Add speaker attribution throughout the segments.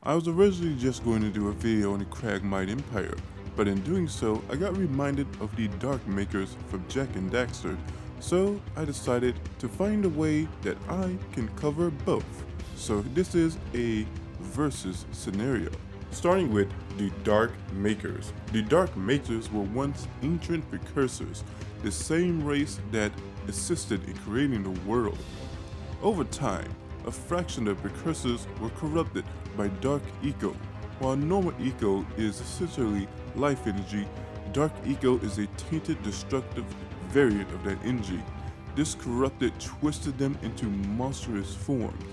Speaker 1: I was originally just going to do a video on the Cragmite Empire, but in doing so, I got reminded of the Dark Makers from Jack and Daxter, so I decided to find a way that I can cover both. So this is a versus scenario. Starting with the Dark Makers. The Dark Makers were once ancient precursors, the same race that assisted in creating the world. Over time, a fraction of precursors were corrupted by dark eco. While normal eco is essentially life energy, dark eco is a tainted, destructive variant of that energy. This corrupted twisted them into monstrous forms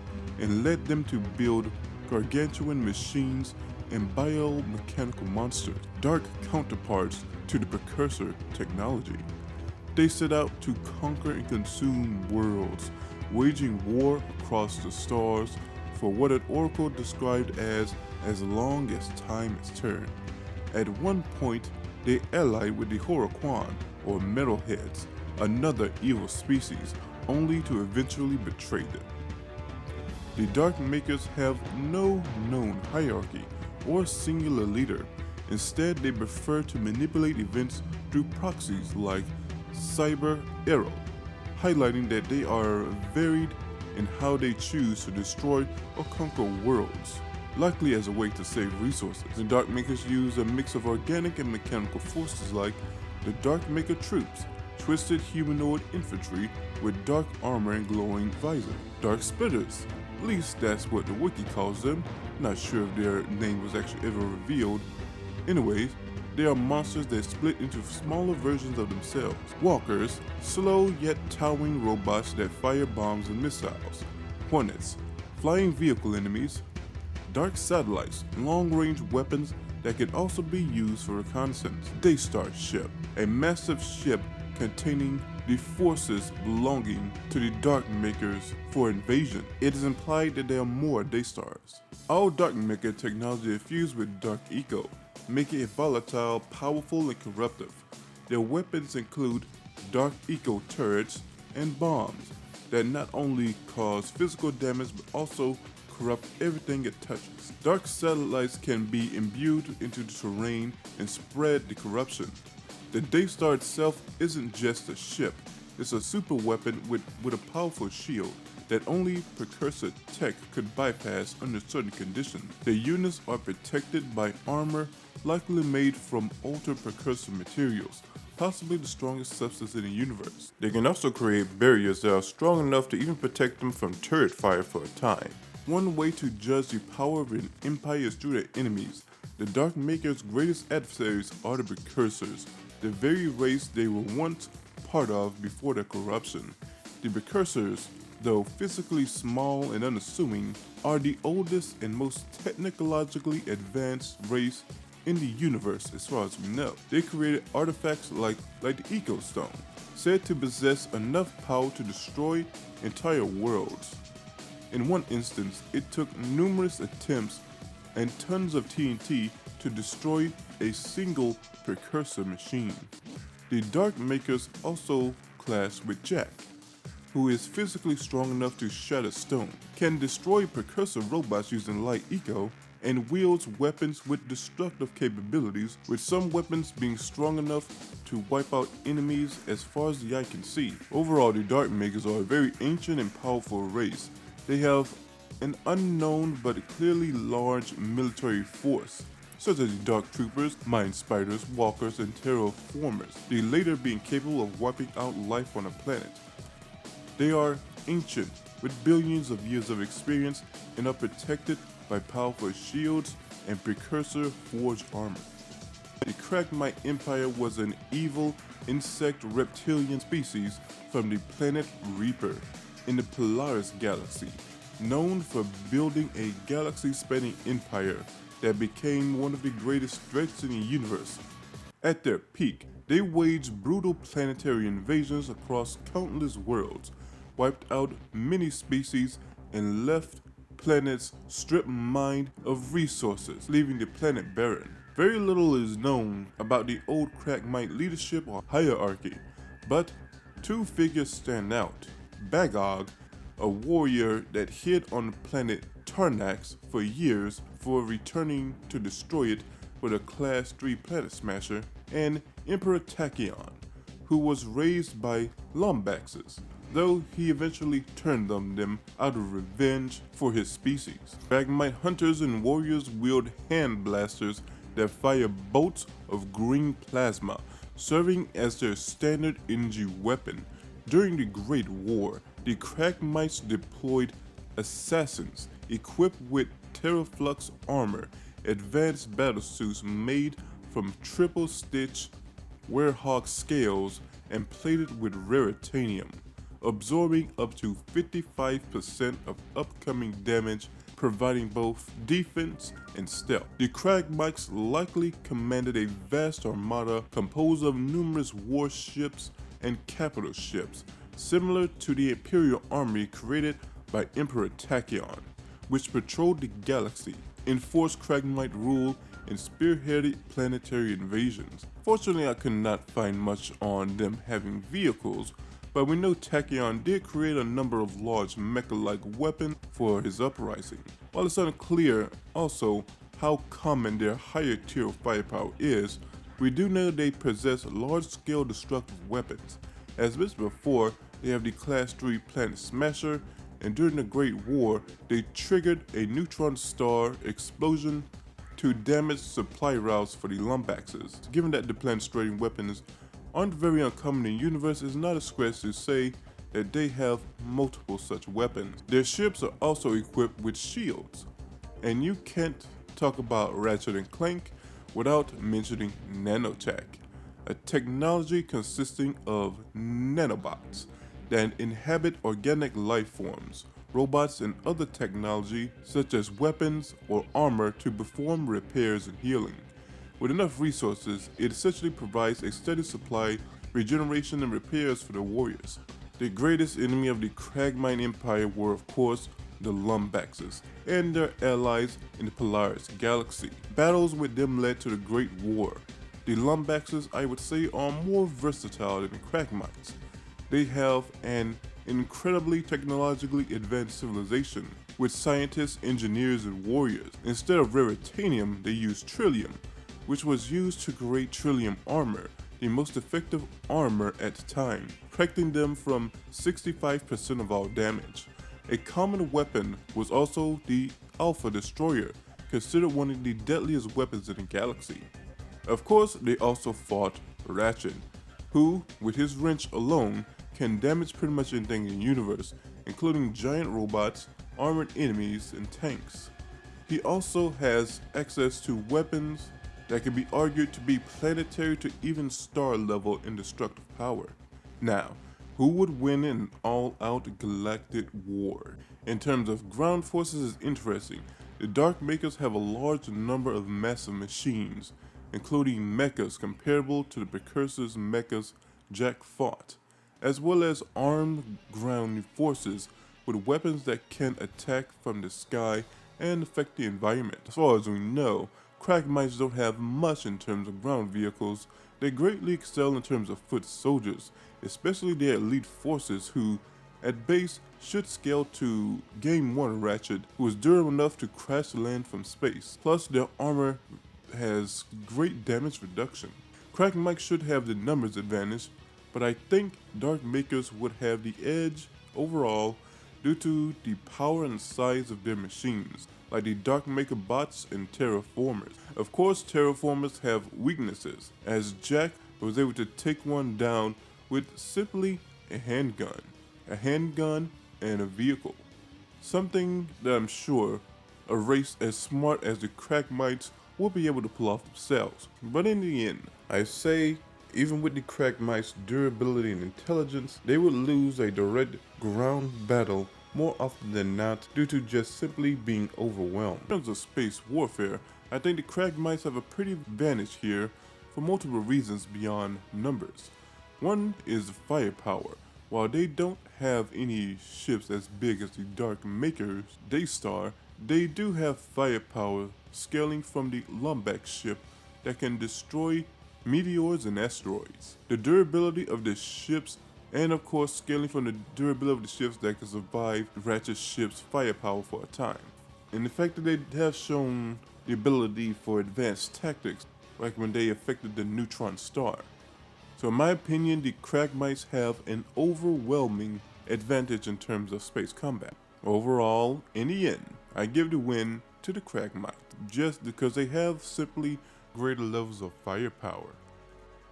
Speaker 1: and led them to build gargantuan machines and biomechanical monsters, dark counterparts to the precursor technology. They set out to conquer and consume worlds, waging war across the stars for what an oracle described as long as time has turned. At one point, they allied with the Horoquan, or Metalheads, another evil species, only to eventually betray them. The Dark Makers have no known hierarchy or singular leader. Instead, they prefer to manipulate events through proxies like Cyber Arrow, highlighting that they are varied in how they choose to destroy or conquer worlds, likely as a way to save resources. The Dark Makers use a mix of organic and mechanical forces like the Dark Maker troops, twisted humanoid infantry with dark armor and glowing visor, Dark Splitters, at least that's what the wiki calls them, not sure if their name was actually ever revealed. Anyways, they are monsters that split into smaller versions of themselves. Walkers, slow yet towering robots that fire bombs and missiles. Hornets, flying vehicle enemies. Dark satellites, long-range weapons that can also be used for reconnaissance. Daxter ship, a massive ship containing the forces belonging to the Dark Makers for invasion. It is implied that there are more Daxters. All Dark Maker technology is fused with Dark Eco, making it volatile, powerful, and corruptive. Their weapons include Dark Eco turrets and bombs that not only cause physical damage but also corrupt everything it touches. Dark satellites can be imbued into the terrain and spread the corruption. The Daxter itself isn't just a ship, it's a super weapon with a powerful shield that only precursor tech could bypass under certain conditions. The units are protected by armor likely made from altered precursor materials, possibly the strongest substance in the universe. They can also create barriers that are strong enough to even protect them from turret fire for a time. One way to judge the power of an empire is through their enemies. The Dark Makers' greatest adversaries are the precursors, the very race they were once part of before their corruption. The precursors, though physically small and unassuming, are the oldest and most technologically advanced race in the universe as far as we know. They created artifacts like the Eco Stone, said to possess enough power to destroy entire worlds. In one instance, it took numerous attempts and tons of TNT to destroy a single precursor machine. The Dark Makers also clash with Jack, who is physically strong enough to shatter stone, can destroy precursor robots using light eco, and wields weapons with destructive capabilities, with some weapons being strong enough to wipe out enemies as far as the eye can see. Overall, the Dark Makers are a very ancient and powerful race. They have an unknown but clearly large military force, such as the Dark Troopers, Mind Spiders, Walkers, and Terraformers, the latter being capable of wiping out life on a planet. They are ancient, with billions of years of experience, and are protected by powerful shields and precursor forged armor. The Cragmite Empire was an evil insect reptilian species from the planet Reaper in the Polaris Galaxy, known for building a galaxy-spanning empire that became one of the greatest threats in the universe. At their peak, they waged brutal planetary invasions across countless worlds, wiped out many species, and left planets stripped mined of resources, leaving the planet barren. Very little is known about the old Cragmite leadership or hierarchy, but two figures stand out. Bagog, a warrior that hid on the planet Tarnax for years before returning to destroy it with a Class 3 Planet Smasher, and Emperor Tachyon, who was raised by Lombaxes, though he eventually turned them out of revenge for his species. Cragmite hunters and warriors wield hand blasters that fire bolts of green plasma, serving as their standard energy weapon. During the Great War, the Cragmites deployed assassins equipped with Terraflux armor, advanced battlesuits made from triple-stitch werehog scales and plated with raritanium, absorbing up to 55% of upcoming damage, providing both defense and stealth. The Cragmites likely commanded a vast armada composed of numerous warships and capital ships, similar to the Imperial army created by Emperor Tachyon, which patrolled the galaxy, enforced Cragmite rule, and spearheaded planetary invasions. Fortunately, I could not find much on them having vehicles, but we know Tachyon did create a number of large mecha-like weapons for his uprising. While it's unclear also how common their higher tier of firepower is, we do know they possess large-scale destructive weapons. As mentioned before, they have the Class 3 Planet Smasher, and during the Great War, they triggered a neutron star explosion to damage supply routes for the Lombaxes. Given that the planet-destroying weapons aren't very uncommon in the universe, it's not a stretch to say that they have multiple such weapons. Their ships are also equipped with shields, and you can't talk about Ratchet and Clank without mentioning nanotech, a technology consisting of nanobots that inhabit organic life forms, robots, and other technology such as weapons or armor to perform repairs and healing. With enough resources, it essentially provides a steady supply, regeneration, and repairs for the warriors. The greatest enemy of the Cragmite Empire were, of course, the Lombaxes and their allies in the Polaris galaxy. Battles with them led to the Great War. The Lombaxes, I would say, are more versatile than the Cragmites. They have an incredibly technologically advanced civilization with scientists, engineers, and warriors. Instead of raritanium, they use trillium, which was used to create trillium armor, the most effective armor at the time, protecting them from 65% of all damage. A common weapon was also the Alpha Destroyer, considered one of the deadliest weapons in the galaxy. Of course, they also fought Ratchet, who, with his wrench alone, can damage pretty much anything in the universe, including giant robots, armored enemies, and tanks. He also has access to weapons that can be argued to be planetary to even star level in destructive power. Now, who would win in an all-out galactic war? In terms of ground forces is interesting. The Dark Makers have a large number of massive machines, including mechas comparable to the Precursor's mechas Jack fought, as well as armed ground forces with weapons that can attack from the sky and affect the environment. As far as we know, Cragmites don't have much in terms of ground vehicles. They greatly excel in terms of foot soldiers, especially their elite forces who, at base, should scale to Game 1 Ratchet, who is durable enough to crash land from space. Plus, their armor has great damage reduction. Cragmite should have the numbers advantage, but I think Dark Makers would have the edge overall due to the power and size of their machines, like the Dark Maker bots and Terraformers. Of course, Terraformers have weaknesses, as Jack was able to take one down with simply a handgun and a vehicle. Something that I'm sure a race as smart as the Cragmites will be able to pull off themselves. But in the end, I say, even with the Cragmites' durability and intelligence, they would lose a direct ground battle more often than not due to just simply being overwhelmed. In terms of space warfare, I think the Cragmites have a pretty advantage here for multiple reasons beyond numbers. One is firepower. While they don't have any ships as big as the Dark Makers Daxter, they do have firepower scaling from the Lombax ship that can destroy meteors and asteroids. The durability of the ships And of course, scaling from the durability of the ships that can survive Ratchet's ship's firepower for a time. And the fact that they have shown the ability for advanced tactics, like when they affected the neutron star. So in my opinion, the Cragmites have an overwhelming advantage in terms of space combat. Overall, in the end, I give the win to the Cragmites, just because they have simply greater levels of firepower.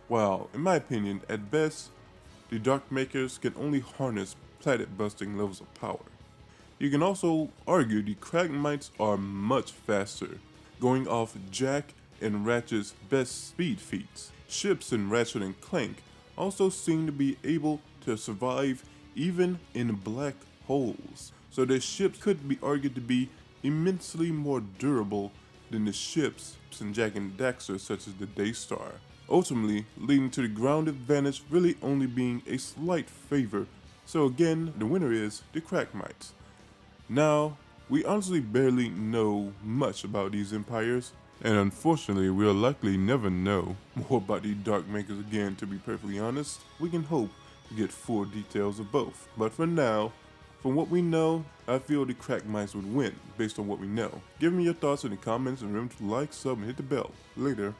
Speaker 1: While, in my opinion, at best, the Dark Makers can only harness planet-busting levels of power. You can also argue the Cragmites are much faster, going off Jak and Ratchet's best speed feats. Ships in Ratchet and Clank also seem to be able to survive even in black holes, so their ships could be argued to be immensely more durable than the ships in Jak and Daxter, such as the Daxter, ultimately leading to the ground advantage really only being a slight favor. So again, the winner is the Cragmites. Now, we honestly barely know much about these empires, and unfortunately we'll likely never know more about the Dark Makers again. To be perfectly honest, we can hope to get full details of both, but for now, from what we know, I feel the Cragmites would win based on what we know. Give me your thoughts in the comments and remember to like, sub, and hit the bell. Later.